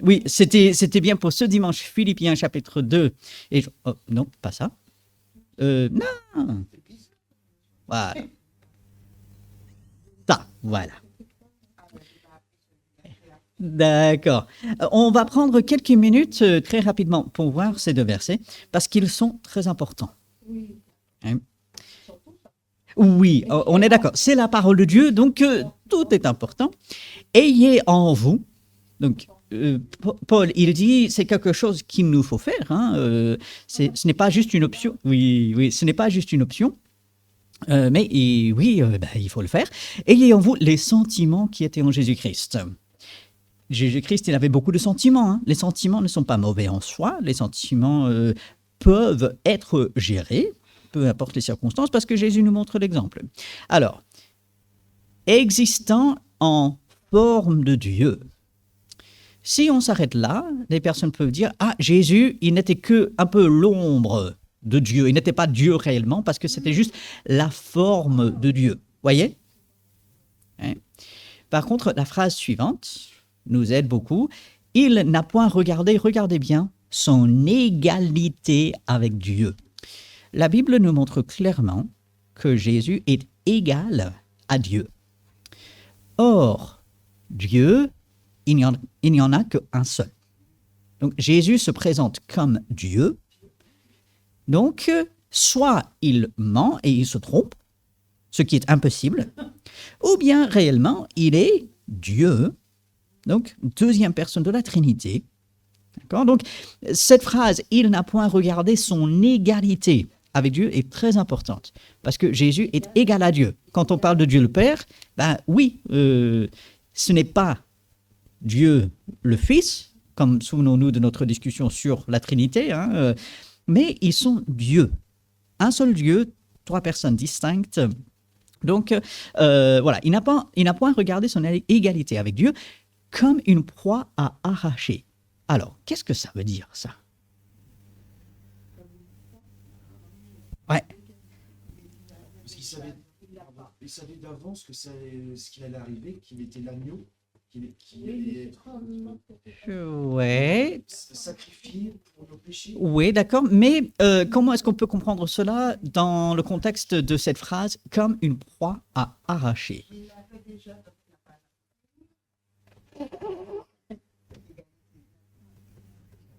Oui, c'était bien pour ce dimanche, Philippiens chapitre 2. Oh, non, pas ça. Non, voilà. Ça, voilà. D'accord. On va prendre quelques minutes très rapidement pour voir ces deux versets parce qu'ils sont très importants. Hein. Oui, on est d'accord. C'est la parole de Dieu, donc tout est important. Ayez en vous, donc Paul, il dit, c'est quelque chose qu'il nous faut faire. Hein, ce n'est pas juste une option. Oui, oui, ce n'est pas juste une option. Mais oui, il faut le faire. Ayez en vous les sentiments qui étaient en Jésus-Christ. Jésus-Christ, il avait beaucoup de sentiments. Hein. Les sentiments ne sont pas mauvais en soi. Les sentiments peuvent être gérés, peu importe les circonstances, parce que Jésus nous montre l'exemple. Alors, existant en forme de Dieu. Si on s'arrête là, les personnes peuvent dire « Ah, Jésus, il n'était que un peu l'ombre de Dieu. Il n'était pas Dieu réellement parce que c'était juste la forme de Dieu. » Voyez? Hein? Par contre, la phrase suivante nous aide beaucoup. « Il n'a point regardé, regardez bien, son égalité avec Dieu. » La Bible nous montre clairement que Jésus est égal à Dieu. Or, Dieu, il n'y en a qu'un seul. Donc Jésus se présente comme Dieu. Donc, soit il ment et il se trompe, ce qui est impossible, ou bien réellement, il est Dieu, donc deuxième personne de la Trinité. D'accord ? Donc, cette phrase « il n'a point regardé son égalité » avec Dieu est très importante, parce que Jésus est égal à Dieu. Quand on parle de Dieu le Père, oui, ce n'est pas Dieu le Fils, comme souvenons-nous de notre discussion sur la Trinité, hein, mais ils sont Dieu. Un seul Dieu, trois personnes distinctes. Donc, voilà, il n'a point regardé son égalité avec Dieu comme une proie à arracher. Alors, qu'est-ce que ça veut dire, ça? Ouais. Parce il savait d'avance que ce qui allait arriver, qu'il était l'agneau, qu'il allait être Ouais. sacrifié pour nos péchés. Oui, d'accord. Mais comment est-ce qu'on peut comprendre cela dans le contexte de cette phrase « comme une proie à arracher » ?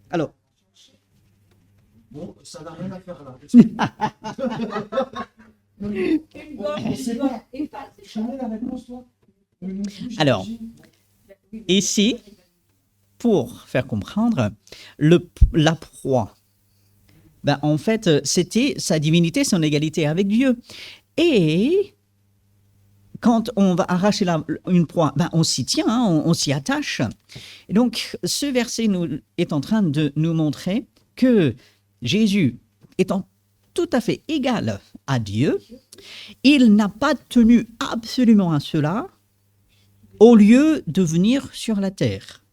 Alors, bon, ça n'a rien à faire là. C'est pas. Je connais la réponse, toi. Alors, ici, pour faire comprendre, la proie, en fait, c'était sa divinité, son égalité avec Dieu. Et quand on va arracher une proie, on s'y tient, hein, on s'y attache. Et donc, ce verset est en train de nous montrer que Jésus, étant tout à fait égal à Dieu, il n'a pas tenu absolument à cela au lieu de venir sur la terre.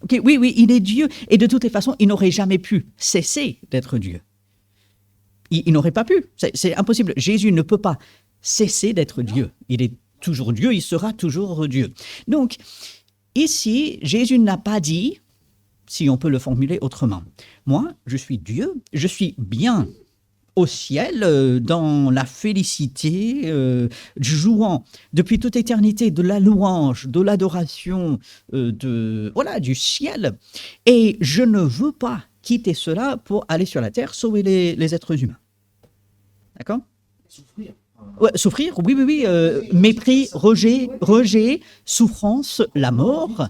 Okay, oui, il est Dieu. Et de toutes les façons, il n'aurait jamais pu cesser d'être Dieu. Il n'aurait pas pu. C'est impossible. Jésus ne peut pas cesser d'être Dieu. Il est toujours Dieu, il sera toujours Dieu. Donc, ici, Jésus n'a pas dit, si on peut le formuler autrement, moi, je suis Dieu, je suis bien au ciel, dans la félicité, jouant depuis toute éternité de la louange, de l'adoration, du ciel. Et je ne veux pas quitter cela pour aller sur la terre sauver les êtres humains. D'accord ? Souffrir. Ouais, souffrir, oui. Mépris, rejet, souffrance, la mort.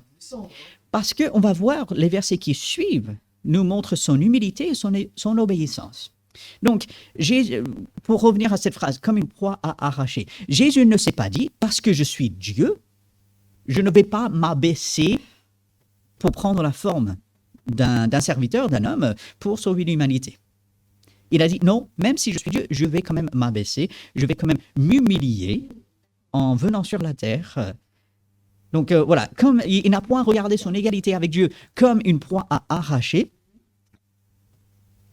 Parce qu'on va voir, les versets qui suivent nous montrent son humilité et son obéissance. Donc, pour revenir à cette phrase, comme une proie à arracher, Jésus ne s'est pas dit, parce que je suis Dieu, je ne vais pas m'abaisser pour prendre la forme d'un serviteur, d'un homme, pour sauver l'humanité. Il a dit, non, même si je suis Dieu, je vais quand même m'abaisser, je vais quand même m'humilier en venant sur la terre. Donc voilà, comme il n'a point regardé son égalité avec Dieu comme une proie à arracher,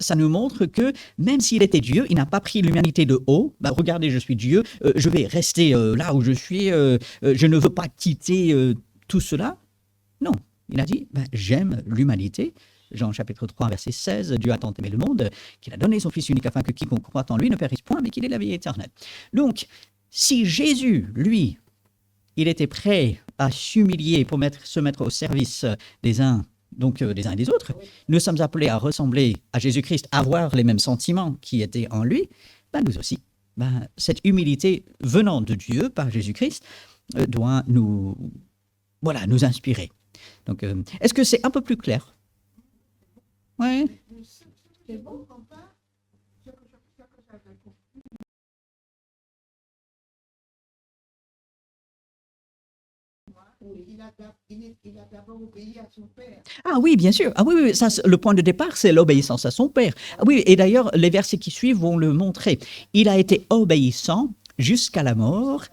ça nous montre que même s'il était Dieu, il n'a pas pris l'humanité de haut. Regardez, je suis Dieu, je vais rester là où je suis, je ne veux pas quitter tout cela. Non, il a dit, j'aime l'humanité. Jean chapitre 3, verset 16, Dieu a tant aimé le monde qu'il a donné son Fils unique afin que quiconque croit en lui ne périsse point, mais qu'il ait la vie éternelle. Donc, si Jésus, lui, il était prêt à s'humilier pour se mettre au service des uns, donc des uns et des autres, nous sommes appelés à ressembler à Jésus-Christ, à avoir les mêmes sentiments qui étaient en lui, nous aussi. Cette humilité venant de Dieu par Jésus-Christ doit nous inspirer. Donc, est-ce que c'est un peu plus clair? Ouais. C'est bon, enfin, ce que j'avais compris. Il a d'abord obéi à son père. Ah oui, bien sûr. Ah oui, oui, ça, le point de départ, c'est l'obéissance à son père. Ah oui, et d'ailleurs, les versets qui suivent vont le montrer. Il a été obéissant jusqu'à la mort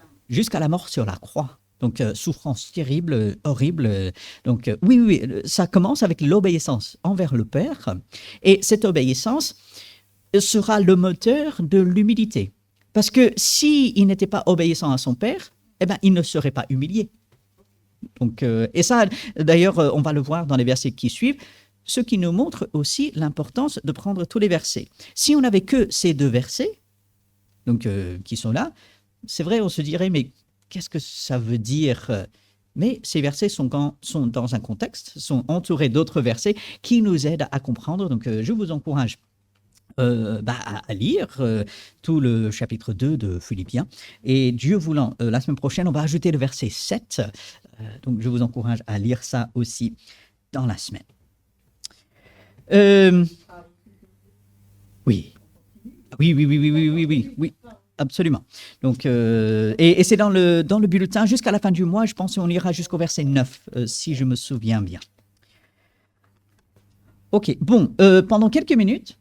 sur la croix. Donc, souffrance terrible, horrible. Donc, oui, ça commence avec l'obéissance envers le Père. Et cette obéissance sera le moteur de l'humilité. Parce que s'il n'était pas obéissant à son Père, il ne serait pas humilié. Donc, et ça, d'ailleurs, on va le voir dans les versets qui suivent, ce qui nous montre aussi l'importance de prendre tous les versets. Si on n'avait que ces 2 versets, donc, qui sont là, c'est vrai, on se dirait, mais qu'est-ce que ça veut dire? Mais ces versets sont dans un contexte, sont entourés d'autres versets qui nous aident à comprendre. Donc, je vous encourage à lire tout le chapitre 2 de Philippiens. Et Dieu voulant, la semaine prochaine, on va ajouter le verset 7. Donc, je vous encourage à lire ça aussi dans la semaine. Oui. Oui. Absolument. Donc, et c'est dans le bulletin, jusqu'à la fin du mois, je pense qu'on ira jusqu'au verset 9, si je me souviens bien. Ok, bon, pendant quelques minutes,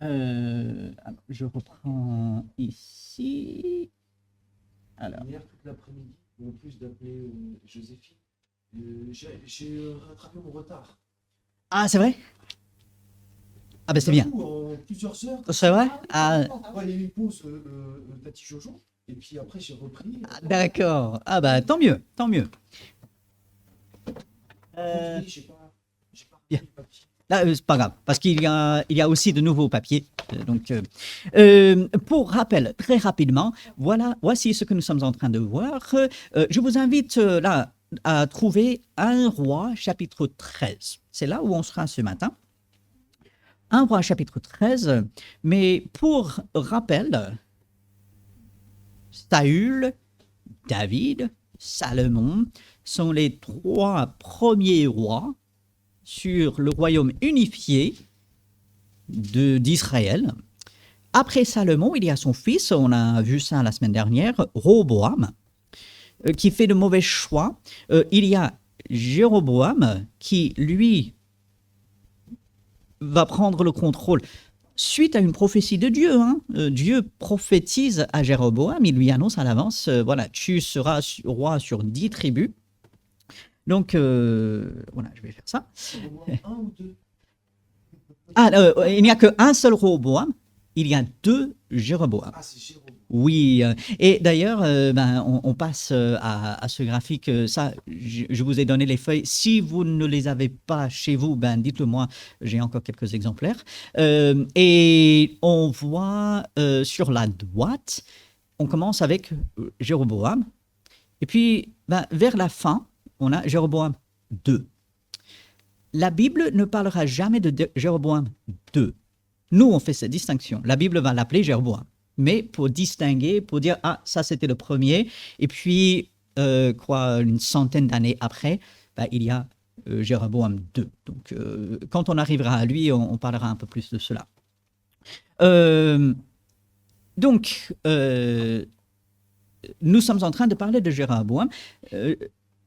je reprends ici. Alors. Hier, toute l'après-midi, en plus d'appeler Joséphine, j'ai rattrapé mon retard. Ah, c'est vrai? Ah, c'est bien. En plusieurs heures. C'est vrai? Il y a eu une pause Tati Jojo, et puis après j'ai repris. D'accord. Tant mieux, tant mieux. J'ai pas Yeah. le papier. Là, c'est pas grave, parce qu'il y a aussi de nouveaux papiers. Donc, pour rappel, très rapidement, voici ce que nous sommes en train de voir. Je vous invite là à trouver 1 Roi chapitre 13. C'est là où on sera ce matin. 1 Roi chapitre 13, mais pour rappel, Saül, David, Salomon sont les 3 premiers rois sur le royaume unifié d'Israël. Après Salomon, il y a son fils, on a vu ça la semaine dernière, Roboam, qui fait de mauvais choix. Il y a Jéroboam qui, lui, va prendre le contrôle suite à une prophétie de Dieu. Dieu prophétise à Jéroboam, il lui annonce à l'avance, tu seras roi sur 10 tribus. Donc, je vais faire ça. Un ou 2? Il n'y a qu'un seul Roboam, il y a 2 Jéroboam. Ah, c'est Jéroboam. Oui, et d'ailleurs, on passe à ce graphique. Ça, je vous ai donné les feuilles. Si vous ne les avez pas chez vous, dites-le moi, j'ai encore quelques exemplaires. Et on voit sur la droite, on commence avec Jéroboam. Et puis, vers la fin, on a Jéroboam 2. La Bible ne parlera jamais de Jéroboam 2. Nous, on fait cette distinction. La Bible va l'appeler Jéroboam. Mais pour distinguer, pour dire, ça c'était le premier, et puis, une centaine d'années après, il y a Jéroboam 2. Donc, quand on arrivera à lui, on parlera un peu plus de cela. Nous sommes en train de parler de Jéroboam.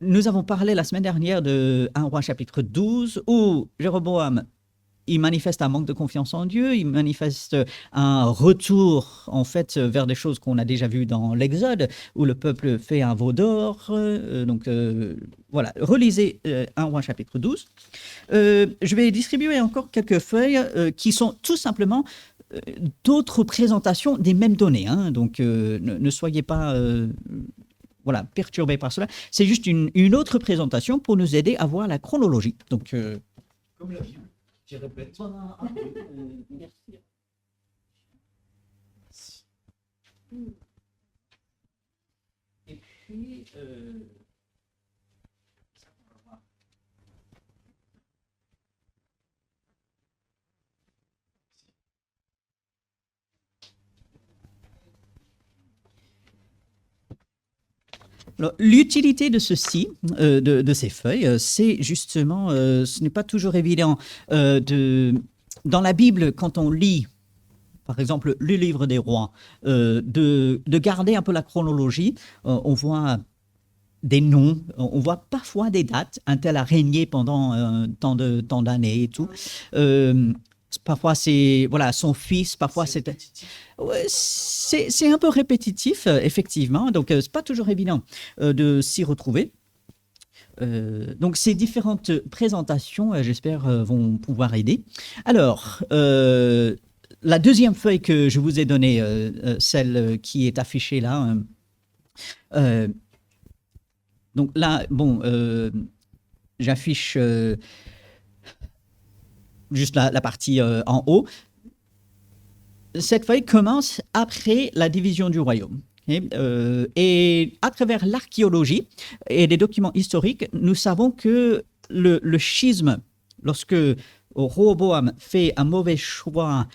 Nous avons parlé la semaine dernière de 1 Roi chapitre 12, où Jéroboam, il manifeste un manque de confiance en Dieu, il manifeste un retour en fait vers des choses qu'on a déjà vues dans l'Exode, où le peuple fait un veau d'or. Relisez 1 Roi chapitre 12. Je vais distribuer encore quelques feuilles qui sont tout simplement d'autres présentations des mêmes données. Donc ne soyez pas voilà, perturbé par cela. C'est juste une autre présentation pour nous aider à voir la chronologie. Donc, Comme la Bible, qui répète. merci. Et puis, alors, l'utilité de ceci, de ces feuilles, c'est justement, ce n'est pas toujours évident dans la Bible, quand on lit, par exemple, le livre des rois, de garder un peu la chronologie. On voit des noms, on voit parfois des dates, un tel a régné pendant tant d'années et tout. Parfois c'est voilà son fils, parfois c'est ouais, c'est un peu répétitif effectivement, donc c'est pas toujours évident de s'y retrouver. Donc ces différentes présentations, j'espère, vont pouvoir aider. Alors, la deuxième feuille que je vous ai donnée, celle qui est affichée là, donc là, bon, j'affiche juste la partie en haut. Cette feuille commence après la division du royaume. Et à travers l'archéologie et des documents historiques, nous savons que le schisme, lorsque Roboam fait un mauvais choix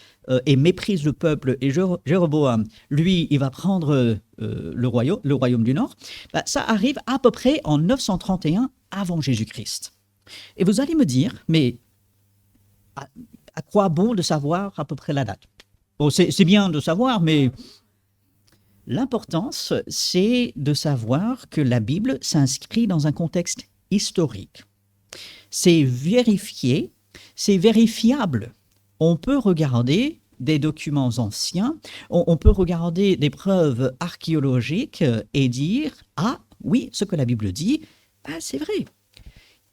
et méprise le peuple, et Jéroboam, lui, il va prendre le royaume du Nord, bah, ça arrive à peu près en 931 avant Jésus-Christ. Et vous allez me dire, mais à quoi bon de savoir à peu près la date? Bon, c'est bien de savoir, mais l'importance, c'est de savoir que la Bible s'inscrit dans un contexte historique. C'est vérifié, c'est vérifiable. On peut regarder des documents anciens, on peut regarder des preuves archéologiques et dire « Ah, oui, ce que la Bible dit, bah, c'est vrai. »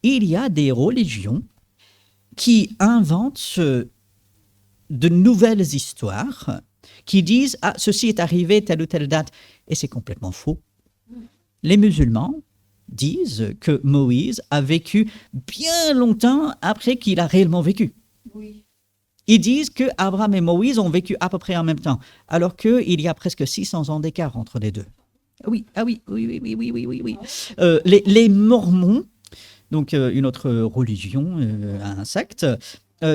Il y a des religions qui inventent de nouvelles histoires, qui disent « Ah, ceci est arrivé telle ou telle date », et c'est complètement faux. Les musulmans disent que Moïse a vécu bien longtemps après qu'il a réellement vécu. Oui. Ils disent que Abraham et Moïse ont vécu à peu près en même temps, alors qu'il y a presque 600 ans d'écart entre les deux. Oui, ah oui, oui. Les Mormons, donc une autre religion, un secte,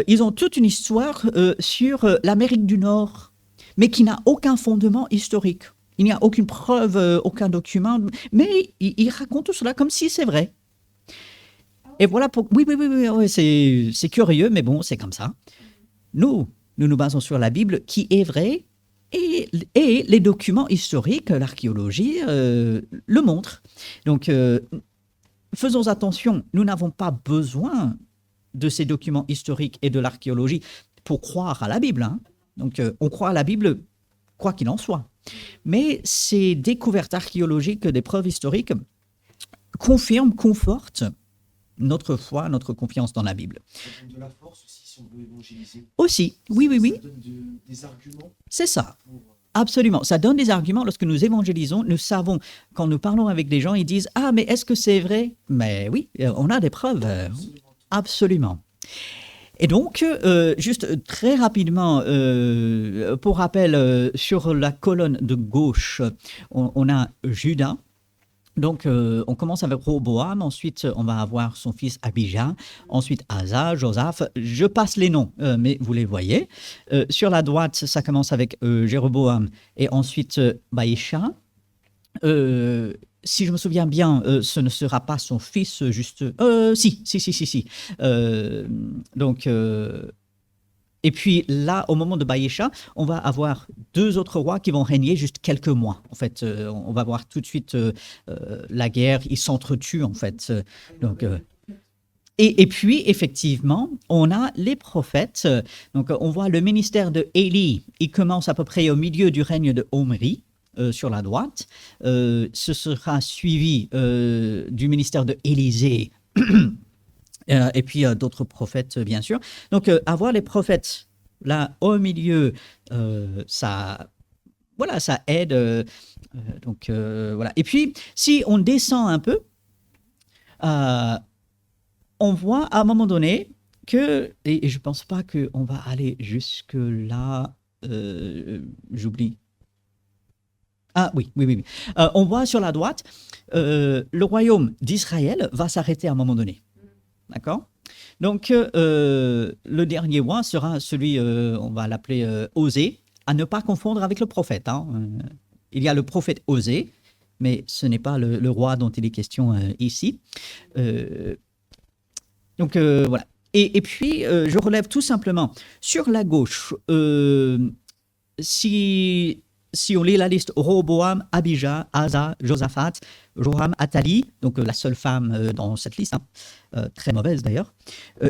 ils ont toute une histoire sur l'Amérique du Nord, mais qui n'a aucun fondement historique. Il n'y a aucune preuve, aucun document, mais ils racontent tout cela comme si c'est vrai. Et voilà pour... Oui, c'est curieux, mais bon, c'est comme ça. Nous nous basons sur la Bible qui est vraie, et les documents historiques, l'archéologie, le montrent. Donc, faisons attention, nous n'avons pas besoin de ces documents historiques et de l'archéologie pour croire à la Bible. Hein. Donc, on croit à la Bible quoi qu'il en soit. Mais ces découvertes archéologiques, des preuves historiques, confirment, confortent notre foi, notre confiance dans la Bible. Ça donne de la force aussi si on veut évangéliser. Aussi, oui. Ça donne des arguments. C'est ça. Pour... Absolument. Ça donne des arguments. Lorsque nous évangélisons, nous savons, quand nous parlons avec des gens, ils disent « Ah, mais est-ce que c'est vrai ?» Mais oui, on a des preuves. Absolument. Et donc, juste très rapidement, pour rappel, sur la colonne de gauche, on a Juda. Donc, on commence avec Roboam, ensuite on va avoir son fils Abijah, ensuite Asa, Josaph. Je passe les noms, mais vous les voyez. Sur la droite, ça commence avec Jéroboam et ensuite Baïcha. Si je me souviens bien, ce ne sera pas son fils, juste... Si. Donc... Et puis là, au moment de Baïcha, on va avoir deux autres rois qui vont régner juste quelques mois. En fait, on va voir tout de suite la guerre, ils s'entretuent en fait. Donc, et puis, effectivement, on a les prophètes. Donc, on voit le ministère de Élie, il commence à peu près au milieu du règne de Omri, sur la droite. Ce sera suivi du ministère de Élisée. Et puis d'autres prophètes, bien sûr. Donc, avoir les prophètes là au milieu, ça voilà, ça aide. Voilà. Et puis, si on descend un peu, on voit à un moment donné et je pense pas qu'on va aller jusque là. J'oublie. Ah oui, oui, oui. Oui. On voit sur la droite, le royaume d'Israël va s'arrêter à un moment donné. D'accord? Donc, le dernier roi sera celui, on va l'appeler Osée, à ne pas confondre avec le prophète. Hein. Il y a le prophète Osée, mais ce n'est pas le roi dont il est question ici. Voilà. Et puis, je relève tout simplement, sur la gauche, si on lit la liste, Roboam, Abijah, Asa, Josaphat, Joram, Athalie, donc la seule femme dans cette liste, hein, très mauvaise d'ailleurs,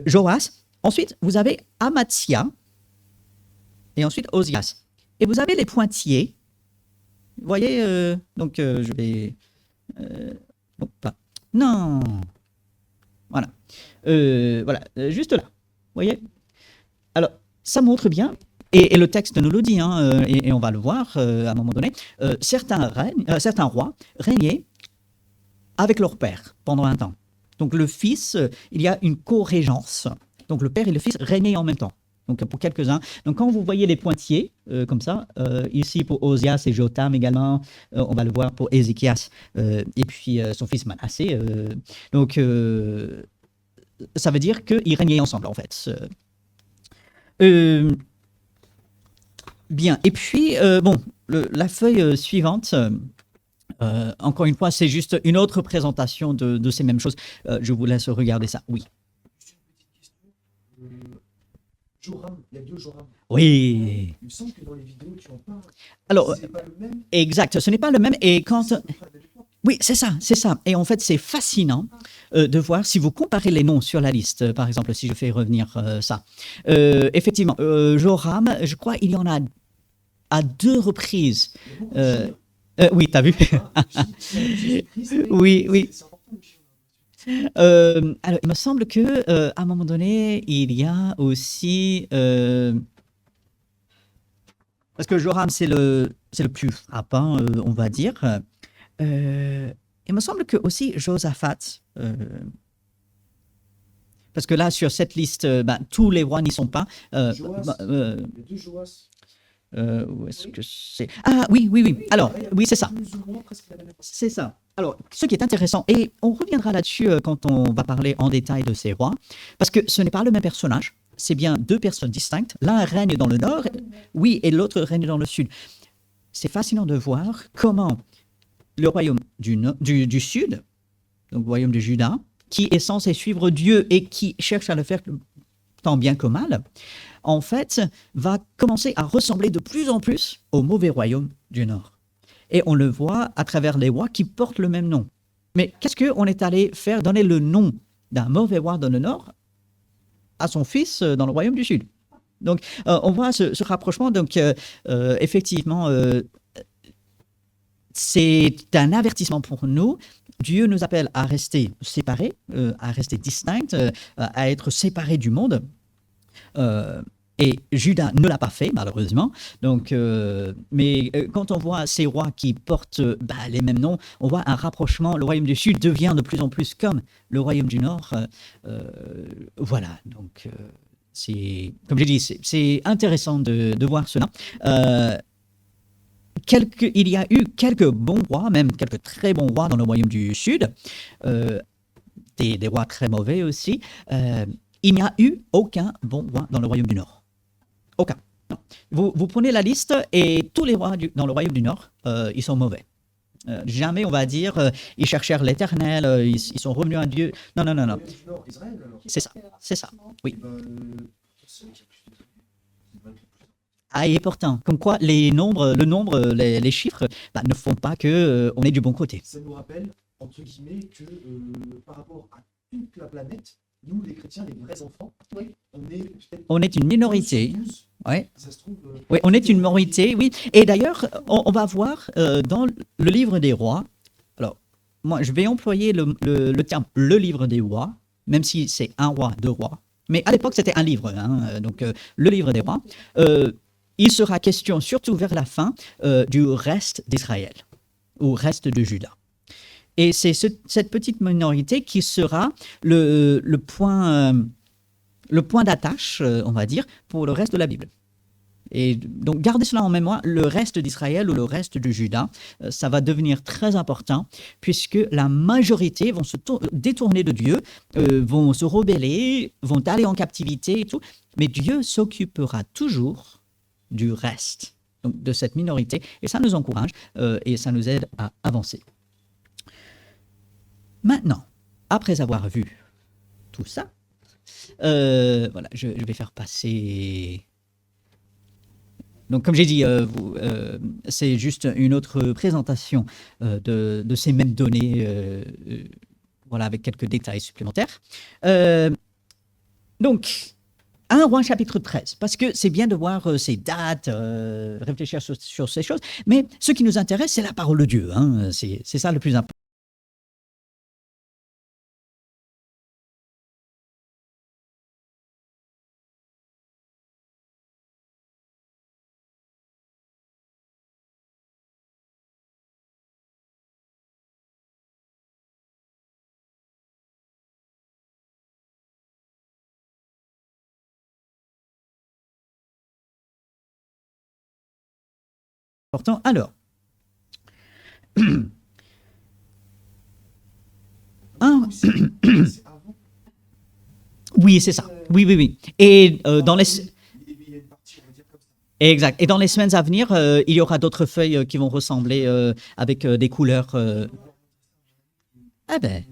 Joas. Ensuite, vous avez Amatzia, et ensuite Osias. Et vous avez les pointillés. Vous voyez, je vais... non. Voilà. Juste là. Vous voyez? Alors, ça montre bien, et le texte nous le dit, hein, et on va le voir à un moment donné, certains rois régnaient avec leur père pendant un temps. Donc le fils, il y a une co-régence. Donc le père et le fils régnaient en même temps. Donc pour quelques-uns. Donc quand vous voyez les pointillés, comme ça, ici pour Osias et Jotam également, on va le voir pour Ézéchias, et puis son fils Manassé. Ça veut dire qu'ils régnaient ensemble, en fait. Bien. Et puis, la feuille suivante, encore une fois, c'est juste une autre présentation de ces mêmes choses. Je vous laisse regarder ça. Oui. Juste une petite question. Joram, il y a deux Joram. Oui. Il me semble que dans les vidéos, tu en parles. Alors, C'est pas le même. exact, ce n'est pas le même. Et quand... C'est pas le même. Oui, c'est ça, c'est ça. Et en fait, c'est fascinant de voir, si vous comparez les noms sur la liste, par exemple, si je fais revenir ça. Effectivement, Joram, je crois il y en a à 2 reprises. Il y a beaucoup de Jules. Oui, t'as vu? Jésus-Christ, Oui, oui. c'est important, le Jules. Alors, il me semble que à un moment donné, il y a aussi... parce que Joram, c'est le plus frappant, on va dire. Il me semble que aussi Josaphat, parce que là, sur cette liste, tous les rois n'y sont pas. Joas. Il y a deux Joas. Où est-ce que c'est? Ah oui, oui, oui. Alors, oui, c'est ça. Plus ou moins presque la même époque. C'est ça. Alors, ce qui est intéressant, et on reviendra là-dessus quand on va parler en détail de ces rois, parce que ce n'est pas le même personnage, c'est bien 2 personnes distinctes. L'un règne dans le nord, oui, et l'autre règne dans le sud. C'est fascinant de voir comment le royaume du sud, donc le royaume de Juda, qui est censé suivre Dieu et qui cherche à le faire tant bien que mal, en fait, va commencer à ressembler de plus en plus au mauvais royaume du nord. Et on le voit à travers les rois qui portent le même nom. Mais qu'est-ce qu'on est allé faire? Donner le nom d'un mauvais roi dans le nord à son fils dans le royaume du sud. Donc, on voit ce rapprochement. Donc, effectivement, c'est un avertissement pour nous. Dieu nous appelle à rester séparés, à rester distincts, à être séparés du monde. Et Juda ne l'a pas fait, malheureusement. Donc, mais quand on voit ces rois qui portent les mêmes noms, on voit un rapprochement. Le royaume du Sud devient de plus en plus comme le royaume du Nord. Voilà, donc c'est, comme j'ai dit, c'est intéressant de voir cela. Il y a eu quelques bons rois, même quelques très bons rois dans le royaume du Sud, des rois très mauvais aussi. Il n'y a eu aucun bon roi dans le royaume du Nord. Aucun. Non. Vous prenez la liste et tous les rois dans le royaume du Nord, ils sont mauvais. Jamais on va dire ils cherchèrent l'Éternel, ils sont revenus à Dieu. Non, non, non, non. Du Nord, Israël, alors. C'est ça, c'est ça. Oui. Celui qui a plus de tribus, c'est vrai que le plus. Ah, et pourtant, comme quoi le nombre, les chiffres ne font pas que on est du bon côté. Ça nous rappelle, entre guillemets, que par rapport à toute la planète, nous, les chrétiens, les vrais enfants, Oui. on est une minorité. 12, Ouais. ça se trouve, Oui, on est une minorité, oui. Et d'ailleurs, on va voir dans le livre des rois, alors, moi, je vais employer le terme « le livre des rois », même si c'est un roi, 2 rois. Mais à l'époque, c'était un livre, hein, donc le livre des rois. il sera question, surtout vers la fin, du reste d'Israël, ou reste de Juda. Et c'est cette petite minorité qui sera le point d'attache, on va dire, pour le reste de la Bible. Et donc, gardez cela en mémoire, le reste d'Israël ou le reste de Juda, ça va devenir très important, puisque la majorité vont se détourner de Dieu, vont se rebeller, vont aller en captivité et tout, mais Dieu s'occupera toujours du reste, donc de cette minorité, et ça nous encourage et ça nous aide à avancer. Maintenant, après avoir vu tout ça, voilà, je vais faire passer... Donc, comme j'ai dit, c'est juste une autre présentation de ces mêmes données, voilà, avec quelques détails supplémentaires. Donc, 1 Roi chapitre 13, parce que c'est bien de voir ces dates, réfléchir sur ces choses, mais ce qui nous intéresse, c'est la parole de Dieu. Hein, c'est ça le plus important. Alors, C'est avant. oui, c'est ça. Oui. Et dans les... Il y a une partie, on va dire comme ça. Exact. Et dans les semaines à venir, il y aura d'autres feuilles qui vont ressembler avec des couleurs. Ah ben,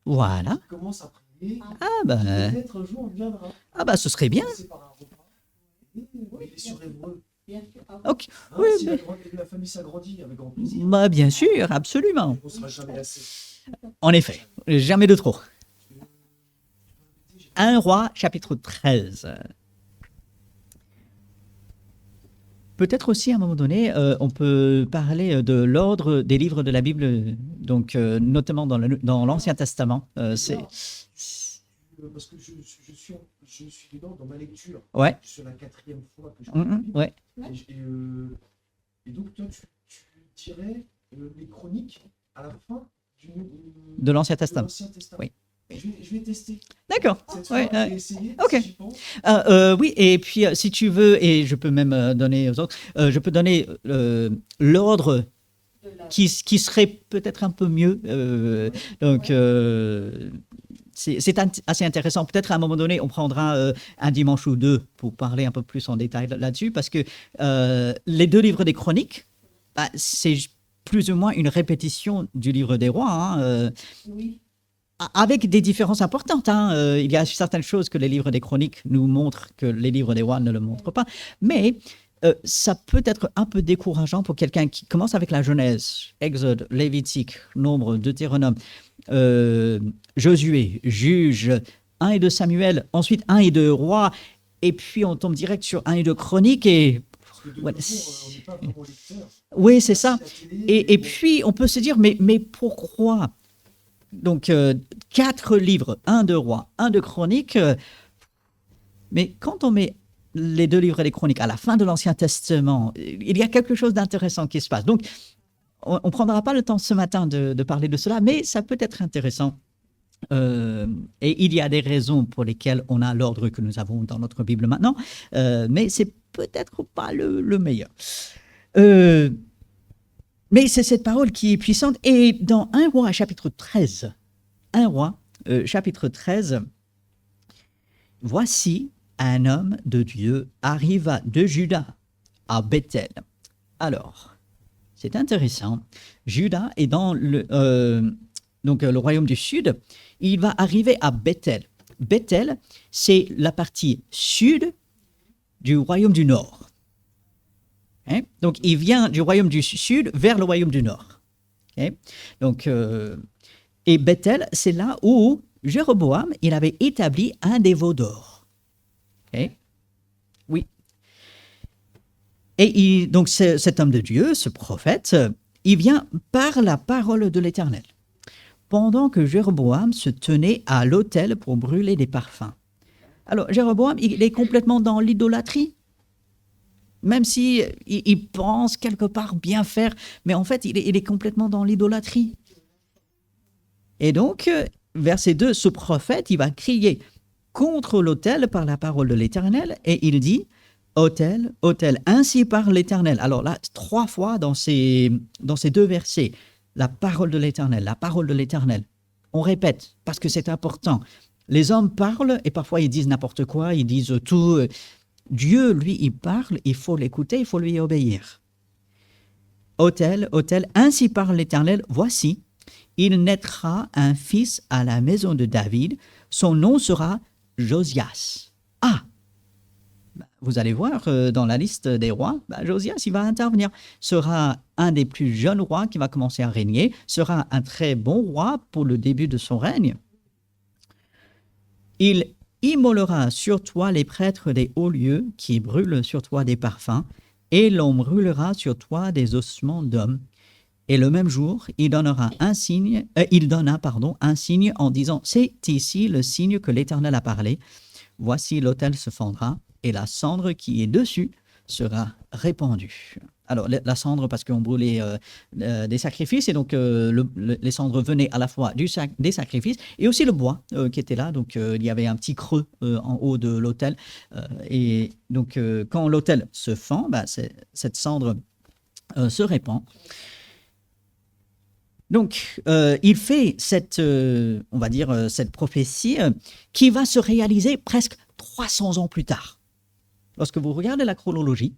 voilà. Il commence à prier. Ah ben, Peut-être un jour on viendra. ah ben, ce serait bien. C'est par un repas. Il est sur Hébreu. Bien sûr. Ok. Hein, Oui, si mais- la famille s'agrandit avec grand plaisir. Bah, bien sûr, absolument. On ne sera jamais assez. En effet, jamais de trop. 1 Roi, chapitre 13. Peut-être aussi, à un moment donné, on peut parler de l'ordre des livres de la Bible, donc notamment dans l'Ancien Testament. Parce que je suis dedans dans ma lecture. Ouais. C'est la 4e fois que je lis la Bible. Ouais. Et donc, toi, tu dirais les chroniques à la fin De l'Ancien de Testament. l'Ancien Testament. Oui. Je vais tester. D'accord. Cette Ouais, fois, je vais essayer. ok. Si j'y pense. Oui, et puis si tu veux, et je peux même donner aux autres, je peux donner l'ordre qui serait peut-être un peu mieux. Donc, c'est assez intéressant. Peut-être à un moment donné, on prendra un dimanche ou deux pour parler un peu plus en détail là-dessus, parce que les 2 livres des Chroniques, bah, c'est plus ou moins une répétition du livre des Rois, hein, Oui. avec des différences importantes. Hein. Il y a certaines choses que les livres des Chroniques nous montrent que les livres des Rois ne le montrent pas, mais ça peut être un peu décourageant pour quelqu'un qui commence avec la Genèse, Exode, Lévitique, Nombre, Deutéronome, Josué, Juge, 1 et 2 Samuel, ensuite 1 et 2 Rois, et puis on tombe direct sur 1 et 2 Chroniques, et Parce que de Ouais, nos jours, on n'est pas vraiment lecteur. oui, c'est ça. La télé, Et puis on peut se dire, mais pourquoi donc 4 livres, 1 de Rois, 1 de Chroniques, mais quand on met les 2 livres des Chroniques à la fin de l'Ancien Testament, il y a quelque chose d'intéressant qui se passe. Donc, on ne prendra pas le temps ce matin de parler de cela, mais ça peut être intéressant. Et il y a des raisons pour lesquelles on a l'ordre que nous avons dans notre Bible maintenant, mais c'est peut-être pas le meilleur. Mais c'est cette parole qui est puissante. Et dans 1 Roi chapitre 13, 1 Roi chapitre 13, voici un homme de Dieu arriva de Juda à Bethel. Alors, c'est intéressant. Juda est dans le royaume du sud. Il va arriver à Bethel. Bethel, c'est la partie sud du royaume du nord. Hein? Donc, il vient du royaume du sud vers le royaume du nord. Okay? Donc, et Bethel, c'est là où Jéroboam, il avait établi un des veaux d'or. Okay? Oui. Et donc, cet homme de Dieu, ce prophète, il vient par la parole de l'Éternel. Pendant que Jéroboam se tenait à l'autel pour brûler des parfums. Alors, Jéroboam, il est complètement dans l'idolâtrie. Même si il pense quelque part bien faire, mais en fait, il est complètement dans l'idolâtrie. Et donc, verset 2, ce prophète, il va crier contre l'autel par la parole de l'Éternel, et il dit, autel, autel, ainsi parle l'Éternel. Alors là, 3 fois dans ces 2 versets, la parole de l'Éternel, la parole de l'Éternel. On répète, parce que c'est important. Les hommes parlent, et parfois ils disent n'importe quoi, ils disent tout. Dieu, lui, il parle, il faut l'écouter, il faut lui obéir. Autel, autel, ainsi parle l'Éternel, voici, il naîtra un fils à la maison de David, son nom sera Josias. Ah, vous allez voir dans la liste des rois, Josias, il va intervenir. Sera un des plus jeunes rois qui va commencer à régner, sera un très bon roi pour le début de son règne. Il immolera sur toi les prêtres des hauts lieux qui brûlent sur toi des parfums, et l'on brûlera sur toi des ossements d'hommes. Et le même jour, il donna un signe en disant, c'est ici le signe que l'Éternel a parlé. Voici l'autel se fendra, et la cendre qui est dessus sera répandue. Alors, la cendre, parce qu'on brûlait des sacrifices, et donc les cendres venaient à la fois des sacrifices, et aussi le bois qui était là. Donc, il y avait un petit creux en haut de l'autel. Et donc, quand l'autel se fend, cette cendre se répand. Donc, il fait cette prophétie qui va se réaliser presque 300 ans plus tard. Lorsque vous regardez la chronologie,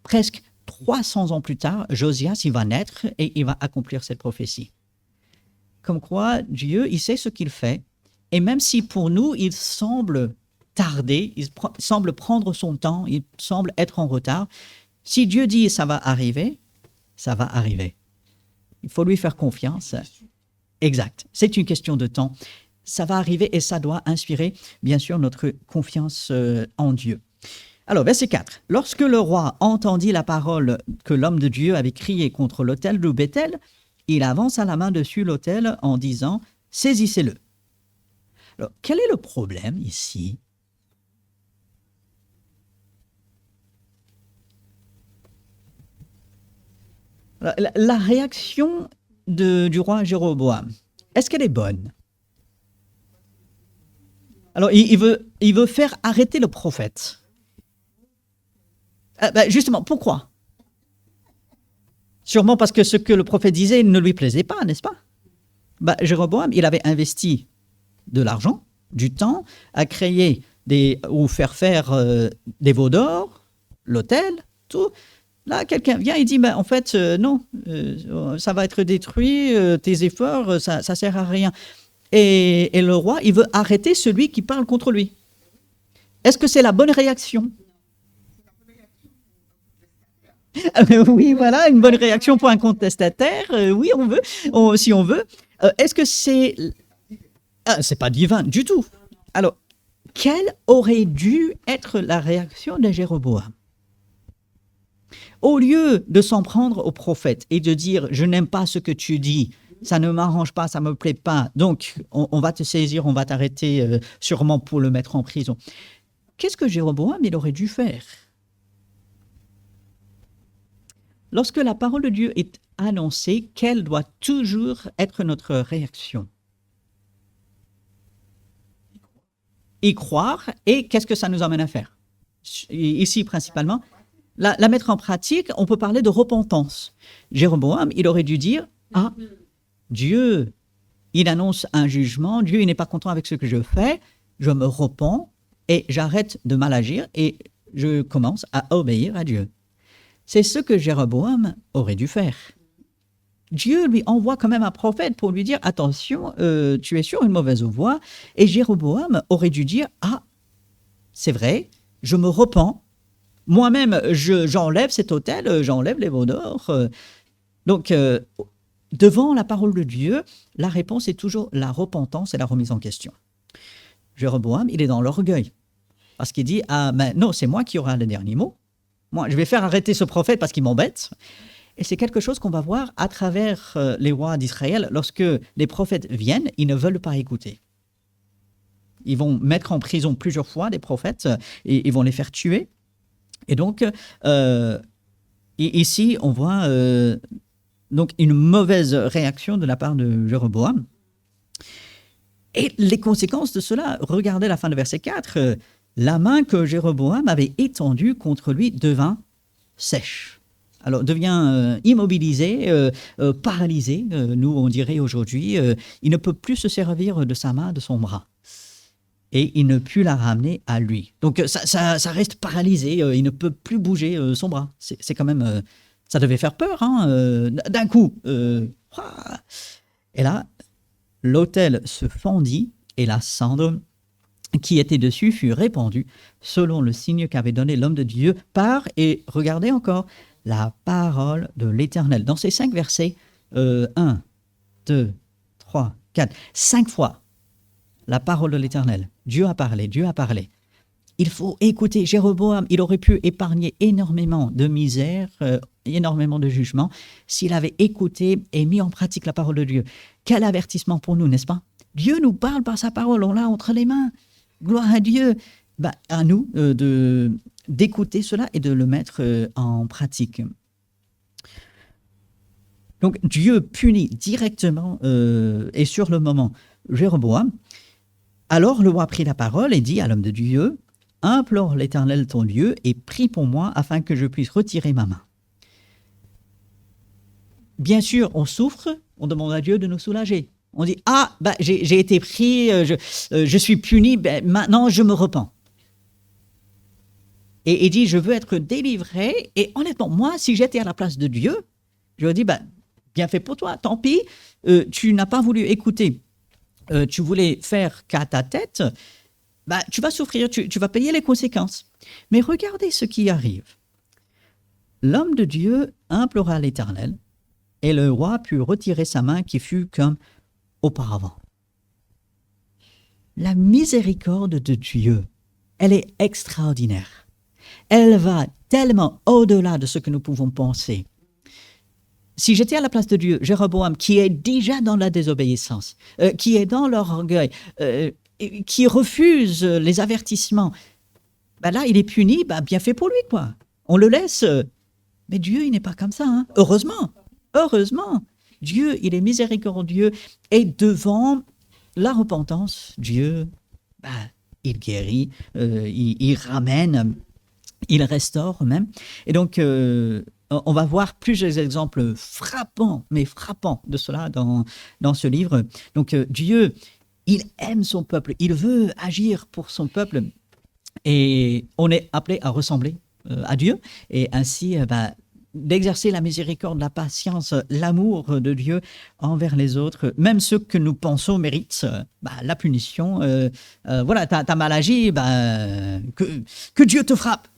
presque 300 ans plus tard, Josias, il va naître et il va accomplir cette prophétie. Comme quoi, Dieu, il sait ce qu'il fait, et même si pour nous, il semble tarder, il semble prendre son temps, il semble être en retard, si Dieu dit ça va arriver, ça va arriver. Il faut lui faire confiance. Exact. C'est une question de temps. Ça va arriver et ça doit inspirer, bien sûr, notre confiance en Dieu. Alors, verset 4. Lorsque le roi entendit la parole que l'homme de Dieu avait criée contre l'autel de Béthel, il avança la main dessus l'autel en disant « Saisissez-le ». Alors, quel est le problème ici ? La réaction du roi Jéroboam, est-ce qu'elle est bonne ? Alors, il veut faire arrêter le prophète. Justement, pourquoi ? Sûrement parce que ce que le prophète disait ne lui plaisait pas, n'est-ce pas ? Jéroboam, il avait investi de l'argent, du temps, à créer ou faire des veaux d'or, l'autel, tout. Là, quelqu'un vient et dit, en fait, non, ça va être détruit, tes efforts, ça ne sert à rien. Et le roi, il veut arrêter celui qui parle contre lui. Est-ce que c'est la bonne réaction ? Oui, voilà, une bonne réaction pour un contestataire. Oui, si on veut. Est-ce que c'est... c'est pas divin du tout. Alors, quelle aurait dû être la réaction de Jéroboam ? Au lieu de s'en prendre au prophète et de dire « je n'aime pas ce que tu dis, ça ne m'arrange pas, ça ne me plaît pas, donc on va te saisir, on va t'arrêter sûrement pour le mettre en prison ». Qu'est-ce que Jéroboam il aurait dû faire ? Lorsque la parole de Dieu est annoncée, quelle doit toujours être notre réaction ? Y croire, et qu'est-ce que ça nous amène à faire ? Ici, principalement, la mettre en pratique, on peut parler de repentance. Jéroboam, il aurait dû dire « Ah, Dieu, il annonce un jugement, Dieu, il n'est pas content avec ce que je fais, je me repens et j'arrête de mal agir et je commence à obéir à Dieu. » C'est ce que Jéroboam aurait dû faire. Dieu lui envoie quand même un prophète pour lui dire « Attention, tu es sur une mauvaise voie. » Et Jéroboam aurait dû dire « Ah, c'est vrai, je me repens. Moi-même, j'enlève cet autel, j'enlève les veaux d'or. » Donc, devant la parole de Dieu, la réponse est toujours la repentance et la remise en question. Jéroboam, il est dans l'orgueil. Parce qu'il dit « Ah, non, c'est moi qui aurai le dernier mot. Moi, je vais faire arrêter ce prophète parce qu'il m'embête. » Et c'est quelque chose qu'on va voir à travers les rois d'Israël. Lorsque les prophètes viennent, ils ne veulent pas écouter. Ils vont mettre en prison plusieurs fois des prophètes et ils vont les faire tuer. Et donc, ici, on voit donc une mauvaise réaction de la part de Jéroboam. Et les conséquences de cela, regardez la fin de verset 4, la main que Jéroboam avait étendue contre lui devint sèche. Alors, devient immobilisé, paralysé, nous on dirait aujourd'hui, il ne peut plus se servir de sa main, de son bras. Et il ne put la ramener à lui. Donc ça reste paralysé, il ne peut plus bouger son bras. C'est quand même, ça devait faire peur, hein, d'un coup. Et là, l'autel se fendit et la cendre qui était dessus fut répandue selon le signe qu'avait donné l'homme de Dieu par, et regardez encore, la parole de l'Éternel. Dans ces 5 versets, 1, 2, 3, 4, 5 fois, la parole de l'Éternel. Dieu a parlé, Dieu a parlé. Il faut écouter. Jéroboam, il aurait pu épargner énormément de misère, énormément de jugement, s'il avait écouté et mis en pratique la parole de Dieu. Quel avertissement pour nous, n'est-ce pas? Dieu nous parle par sa parole, on l'a entre les mains. Gloire à Dieu. À nous d'écouter cela et de le mettre en pratique. Donc Dieu punit directement et sur le moment Jéroboam. Alors le roi prit la parole et dit à l'homme de Dieu, « Implore l'Éternel ton Dieu et prie pour moi afin que je puisse retirer ma main. » Bien sûr, on souffre, on demande à Dieu de nous soulager. On dit, j'ai été pris, je suis puni, maintenant je me repens. Et il dit, je veux être délivré. Et honnêtement, moi, si j'étais à la place de Dieu, je lui dis, bien fait pour toi, tant pis, tu n'as pas voulu écouter. Tu voulais faire qu'à ta tête, tu vas souffrir, tu vas payer les conséquences. Mais regardez ce qui arrive. L'homme de Dieu implora l'Éternel, et le roi put retirer sa main qui fut comme auparavant. La miséricorde de Dieu, elle est extraordinaire. Elle va tellement au-delà de ce que nous pouvons penser. Si j'étais à la place de Dieu, Jéroboam, qui est déjà dans la désobéissance, qui est dans l'orgueil, qui refuse les avertissements, là, il est puni, bien fait pour lui, quoi. On le laisse. Mais Dieu, il n'est pas comme ça, hein. Heureusement. Dieu, il est miséricordieux. Et devant la repentance, Dieu, il guérit, il ramène, il restaure même. Et donc, on va voir plusieurs exemples frappants de cela dans ce livre. Donc, Dieu, il aime son peuple, il veut agir pour son peuple. Et on est appelé à ressembler à Dieu et ainsi d'exercer la miséricorde, la patience, l'amour de Dieu envers les autres, même ceux que nous pensons méritent la punition. Voilà, t'as mal agi, que Dieu te frappe.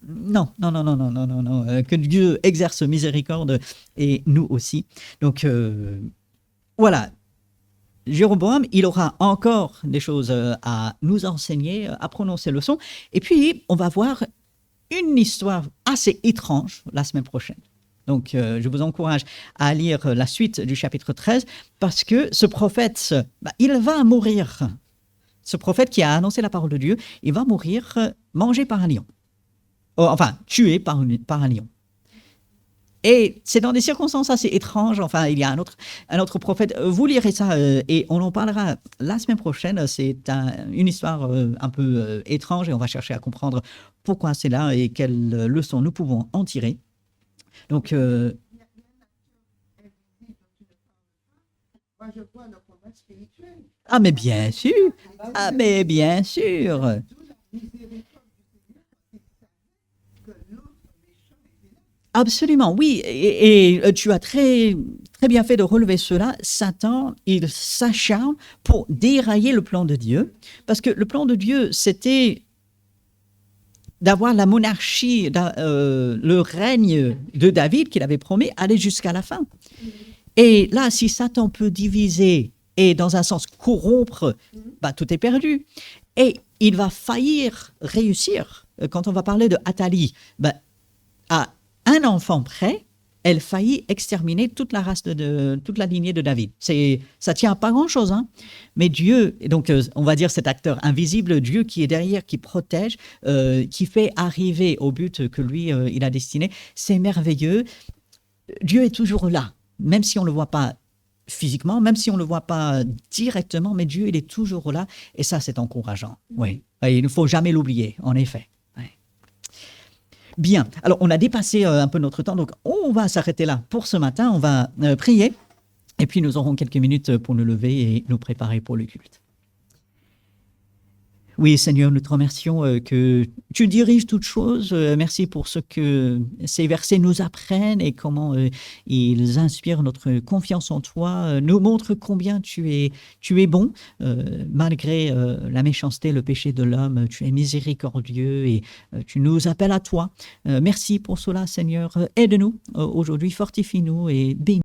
Non, que Dieu exerce miséricorde et nous aussi. Donc voilà, Jéroboam, il aura encore des choses à nous enseigner, à prononcer leçons. Et puis, on va voir une histoire assez étrange la semaine prochaine. Donc, je vous encourage à lire la suite du chapitre 13 parce que ce prophète, il va mourir. Ce prophète qui a annoncé la parole de Dieu, il va mourir mangé par un lion. Enfin, tué par un lion. Et c'est dans des circonstances assez étranges. Enfin, il y a un autre prophète. Vous lirez ça et on en parlera la semaine prochaine. C'est une histoire un peu étrange et on va chercher à comprendre pourquoi c'est là et quelles leçons nous pouvons en tirer. Donc, Moi, je vois le combat spirituel. mais bien sûr. Mais bien sûr. D'où la miséricorde du Seigneur, parce qu'il savait que l'autre méchant était là. Absolument, oui. Et tu as très, très bien fait de relever cela. Satan, il s'acharne pour dérailler le plan de Dieu. Parce que le plan de Dieu, c'était d'avoir la monarchie, le règne de David qu'il avait promis, aller jusqu'à la fin. Et là, si Satan peut diviser et dans un sens corrompre, tout est perdu. Et il va faillir réussir. Quand on va parler de Athalie, à un enfant près, elle faillit exterminer toute la race toute la lignée de David. Ça tient à pas grand-chose, hein. Mais Dieu, donc on va dire cet acteur invisible, Dieu qui est derrière, qui protège, qui fait arriver au but que lui, il a destiné, c'est merveilleux. Dieu est toujours là, même si on ne le voit pas physiquement, même si on ne le voit pas directement, mais Dieu, il est toujours là, et ça, c'est encourageant. Oui, et il ne faut jamais l'oublier, en effet. Bien, alors on a dépassé un peu notre temps, donc on va s'arrêter là pour ce matin, on va prier, et puis nous aurons quelques minutes pour nous lever et nous préparer pour le culte. Oui, Seigneur, nous te remercions que tu diriges toutes choses. Merci pour ce que ces versets nous apprennent et comment ils inspirent notre confiance en toi, nous montrent combien tu es bon, malgré la méchanceté, le péché de l'homme. Tu es miséricordieux et tu nous appelles à toi. Merci pour cela, Seigneur. Aide-nous aujourd'hui, fortifie-nous et bénis.